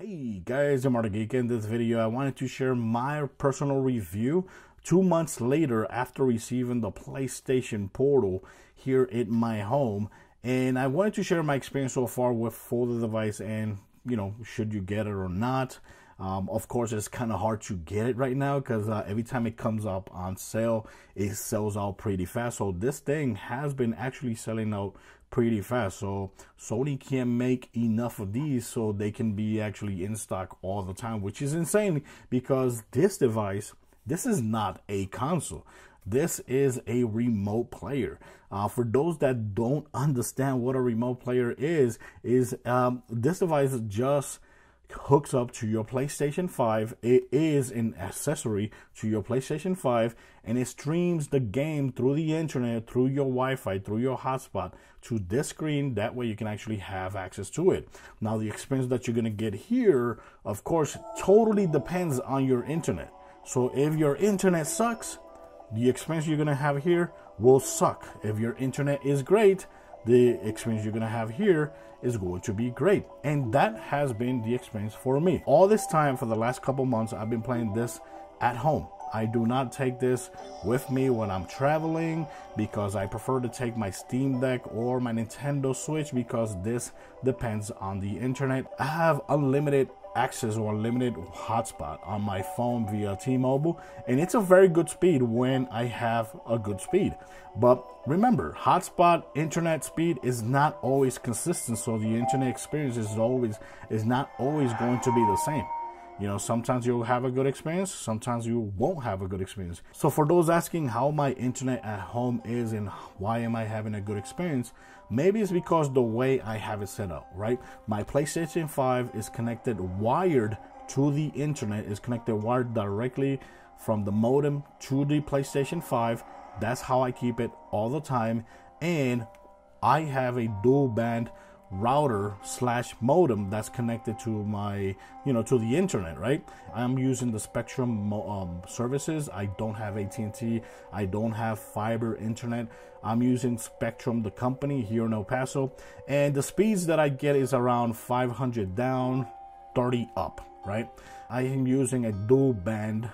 Hey guys, I'm MARCTHEGEEK. In this video, I wanted to share my personal review 2 months later after receiving the PlayStation Portal here at my home. And I wanted to share my experience so far with the device and, should you get it or not. Of course, it's kind of hard to get it right now because every time it comes up on sale, it sells out pretty fast. So this thing has been actually selling out pretty fast. So Sony can't make enough of these so they can be actually in stock all the time, which is insane because this device, this is not a console. This is a remote player. For those that don't understand what a remote player is this device just hooks up to your PlayStation 5. It is an accessory to your PlayStation 5, and it streams the game through the internet, through your Wi-Fi, through your hotspot to this screen. That way you can actually have access to it. Now, the experience that you're going to get here, of course, totally depends on your internet. So if your internet sucks, the experience you're going to have here will suck. If your internet is great, the experience you're going to have here is going to be great. And that has been the experience for me. All this time, for the last couple months, I've been playing this at home. I do not take this with me when I'm traveling because I prefer to take my Steam Deck or my Nintendo Switch because this depends on the internet. I have unlimited access or unlimited hotspot on my phone via T-Mobile, and it's a very good speed when I have a good speed. But remember, hotspot internet speed is not always consistent, so the internet experience is not always going to be the same. Sometimes you'll have a good experience, sometimes you won't have a good experience. So for those asking how my internet at home is and why am I having a good experience, maybe it's because the way I have it set up, right? My PlayStation 5 is connected wired to the internet, is connected wired directly from the modem to the PlayStation 5. That's how I keep it all the time. And I have a dual band router / modem that's connected to my to the internet, right? I'm using the Spectrum services. I don't have AT&T. I don't have fiber internet. I'm using Spectrum, the company, here in El Paso, and the speeds that I get is around 500 down, 30 up, right? I am using a dual band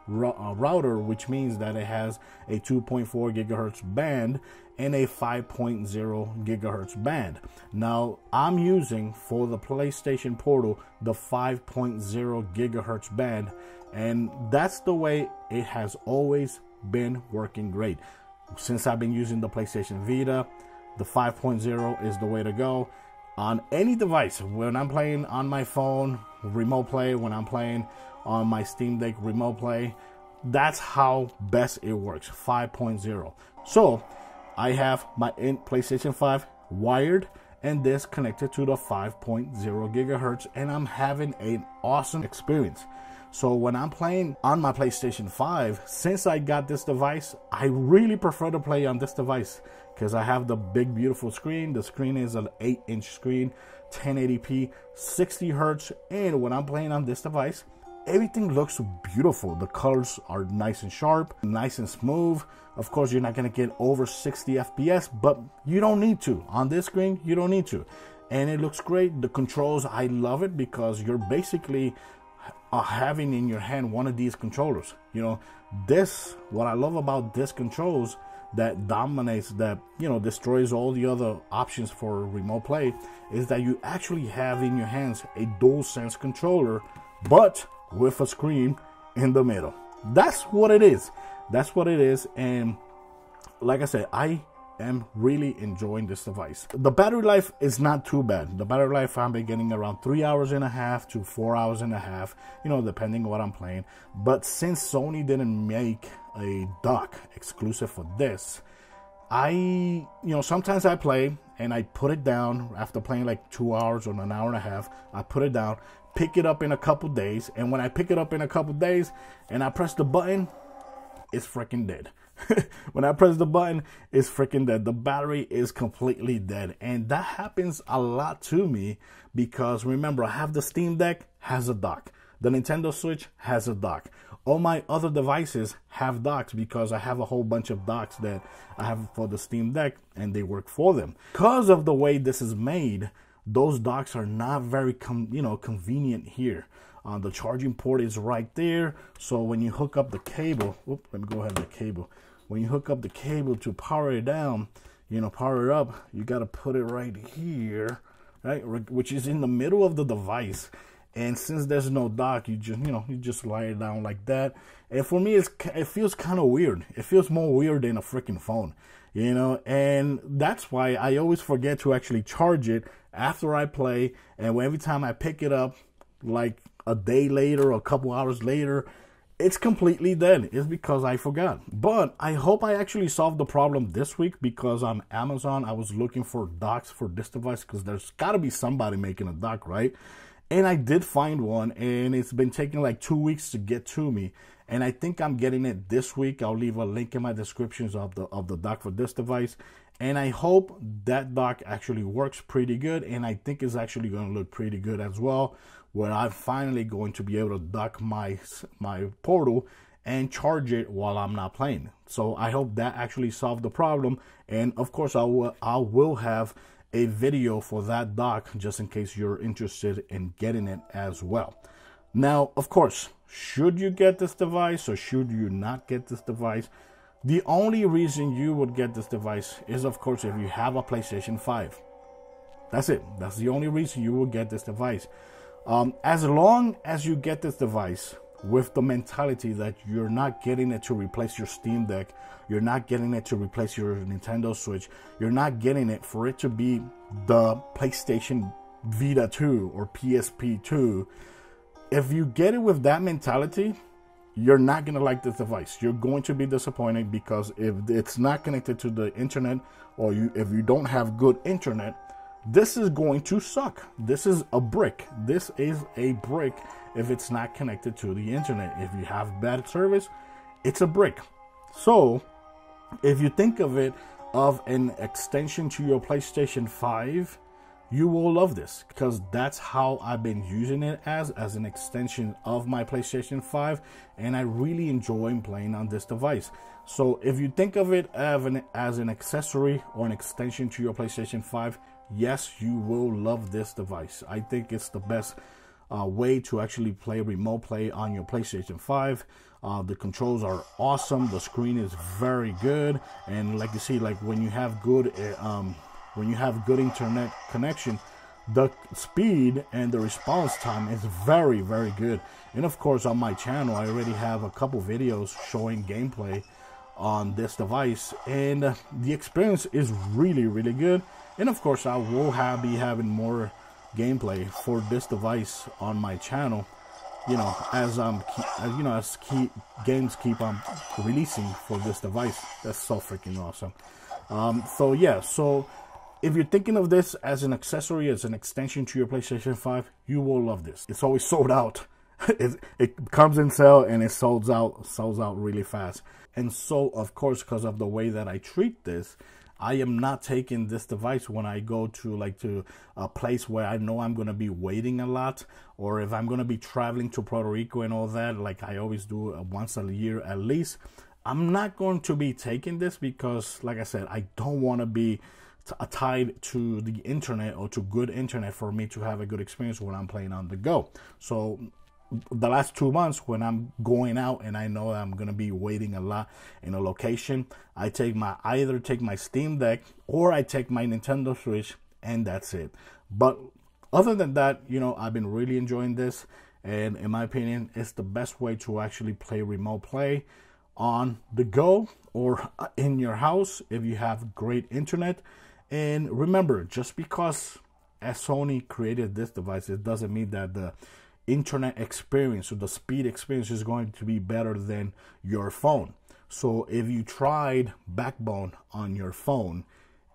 router, which means that it has a 2.4 gigahertz band and a 5.0 gigahertz band. Now, I'm using for the PlayStation Portal the 5.0 gigahertz band, and that's the way it has always been working great. Since I've been using the PlayStation Vita, the 5.0 is the way to go on any device. When I'm playing on my phone, remote play, when I'm playing on my Steam Deck, remote play, that's how best it works, 5.0. So I have my PlayStation 5 wired and this connected to the 5.0 gigahertz, and I'm having an awesome experience. So when I'm playing on my PlayStation 5, since I got this device, I really prefer to play on this device because I have the big beautiful screen. The screen is an 8-inch screen, 1080p, 60 hertz, and when I'm playing on this device, everything looks beautiful. The colors are nice and sharp, nice and smooth. Of course, you're not going to get over 60 FPS, but you don't need to. On this screen, you don't need to. And it looks great. The controls, I love it because you're basically having in your hand one of these controllers. What I love about this controls that dominates, that destroys all the other options for remote play, is that you actually have in your hands a DualSense controller, but with a screen in the middle. That's what it is. That's what it is. And like I said, I am really enjoying this device. The battery life is not too bad. The battery life, I've been getting around 3.5 hours to 4.5 hours, depending on what I'm playing. But since Sony didn't make a dock exclusive for this, sometimes I play and I put it down after playing like 2 hours or an hour and a half. I put it down, pick it up in a couple days, and when I pick it up in a couple days and I press the button, it's freaking dead. When I press the button, it's freaking dead. The battery is completely dead, and that happens a lot to me because remember, I have the Steam Deck, has a dock. The Nintendo Switch has a dock. All my other devices have docks because I have a whole bunch of docks that I have for the Steam Deck, and they work for them. Because of the way this is made, those docks are not very convenient here. The charging port is right there, so when you hook up the cable, let me go ahead with the cable. When you hook up the cable to power it down, power it up, you got to put it right here, right, which is in the middle of the device. And since there's no dock, you just slide it down like that. And for me, it feels kind of weird. It feels more weird than a freaking phone, and that's why I always forget to actually charge it after I play. And every time I pick it up, like a day later or a couple hours later, it's completely dead. It's because I forgot. But I hope I actually solved the problem this week, because on Amazon, I was looking for docks for this device, because there's got to be somebody making a dock, right? And I did find one, and it's been taking like 2 weeks to get to me. And I think I'm getting it this week. I'll leave a link in my descriptions of the dock for this device. And I hope that dock actually works pretty good. And I think it's actually going to look pretty good as well, where I'm finally going to be able to dock my portal and charge it while I'm not playing. So I hope that actually solved the problem. And of course, I will have a video for that dock, just in case you're interested in getting it as well. Now, of course, should you get this device or should you not get this device? The only reason you would get this device is, of course, if you have a PlayStation 5. That's it. That's the only reason you will get this device. As long as you get this device with the mentality that you're not getting it to replace your Steam Deck, you're not getting it to replace your Nintendo Switch, you're not getting it for it to be the PlayStation Vita 2 or PSP 2, if you get it with that mentality, you're not going to like this device. You're going to be disappointed, because if it's not connected to the internet, or if you don't have good internet, this is going to suck. This is a brick. This is a brick if it's not connected to the internet. If you have bad service, it's a brick. So if you think of it of an extension to your PlayStation 5, you will love this, because that's how I've been using it as an extension of my PlayStation 5, and I really enjoy playing on this device. So if you think of it as an accessory or an extension to your PlayStation 5, yes, you will love this device. I think it's the best way to actually play remote play on your PlayStation 5. The controls are awesome. The screen is very good, and like you see, like when you have good internet connection, the speed and the response time is very, very good. And of course, on my channel, I already have a couple videos showing gameplay on this device, and the experience is really, really good. And of course, I will be having more gameplay for this device on my channel, as games keep on releasing for this device. That's so freaking awesome. So if you're thinking of this as an accessory, as an extension to your PlayStation 5, you will love this. It's always sold out. It comes in sale and it sells out really fast. And so, of course, because of the way that I treat this, I am not taking this device when I go to a place where I know I'm going to be waiting a lot, or if I'm going to be traveling to Puerto Rico and all that, like I always do once a year at least. I'm not going to be taking this because, like I said, I don't want to be tied to the internet or to good internet for me to have a good experience when I'm playing on the go. So the last 2 months when I'm going out and I know I'm going to be waiting a lot in a location, I either take my Steam Deck or I take my Nintendo Switch, and that's it. But other than that, I've been really enjoying this, and in my opinion, it's the best way to actually play remote play on the go or in your house if you have great internet. And remember, just because Sony created this device, it doesn't mean that the internet experience or the speed experience is going to be better than your phone. So if you tried Backbone on your phone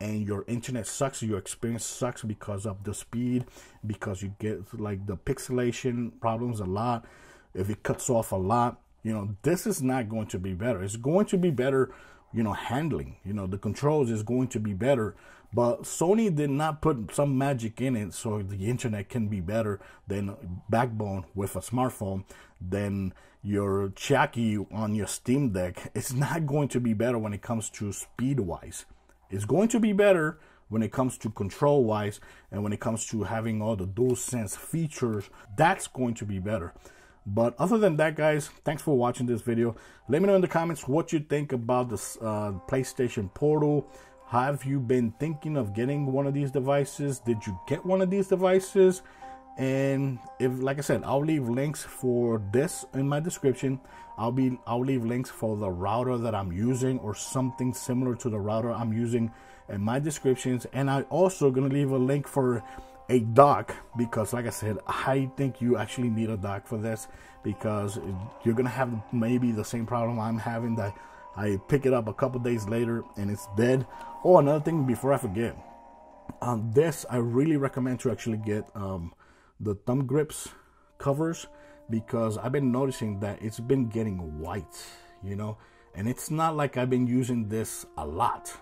and your internet sucks, your experience sucks because of the speed, because you get like the pixelation problems a lot, if it cuts off a lot, this is not going to be better. It's going to be better, handling, the controls is going to be better. But Sony did not put some magic in it so the internet can be better than Backbone with a smartphone, than your Chucky on your Steam Deck. It's not going to be better when it comes to speed-wise. It's going to be better, when it comes to control wise, and when it comes to having all the DualSense features, that's going to be better. But other than that, guys, thanks for watching this video. Let me know in the comments what you think about this PlayStation Portal. Have you been thinking of getting one of these devices? Did you get one of these devices? And if, like I said, I'll leave links for this in my description. I'll leave links for the router that I'm using or something similar to the router I'm using in my descriptions. And I'm also gonna leave a link for a dock, because like I said, I think you actually need a dock for this, because you're gonna have maybe the same problem I'm having, that I pick it up a couple days later and it's dead. Oh, another thing before I forget, this I really recommend to actually get the thumb grips covers, because I've been noticing that it's been getting white, you know, and it's not like I've been using this a lot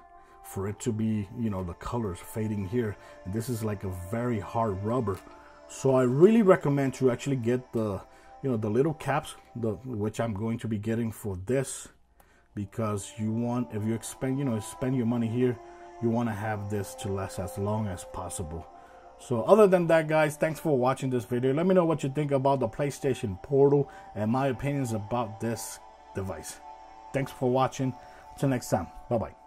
for it to be, you know, the colors fading here. And this is like a very hard rubber, so I really recommend to actually get the, you know, the little caps, which I'm going to be getting for this, because you want, if you spend your money here, you want to have this to last as long as possible. So other than that, guys, thanks for watching this video. Let me know what you think about the PlayStation Portal and my opinions about this device. Thanks for watching. Till next time. Bye-bye.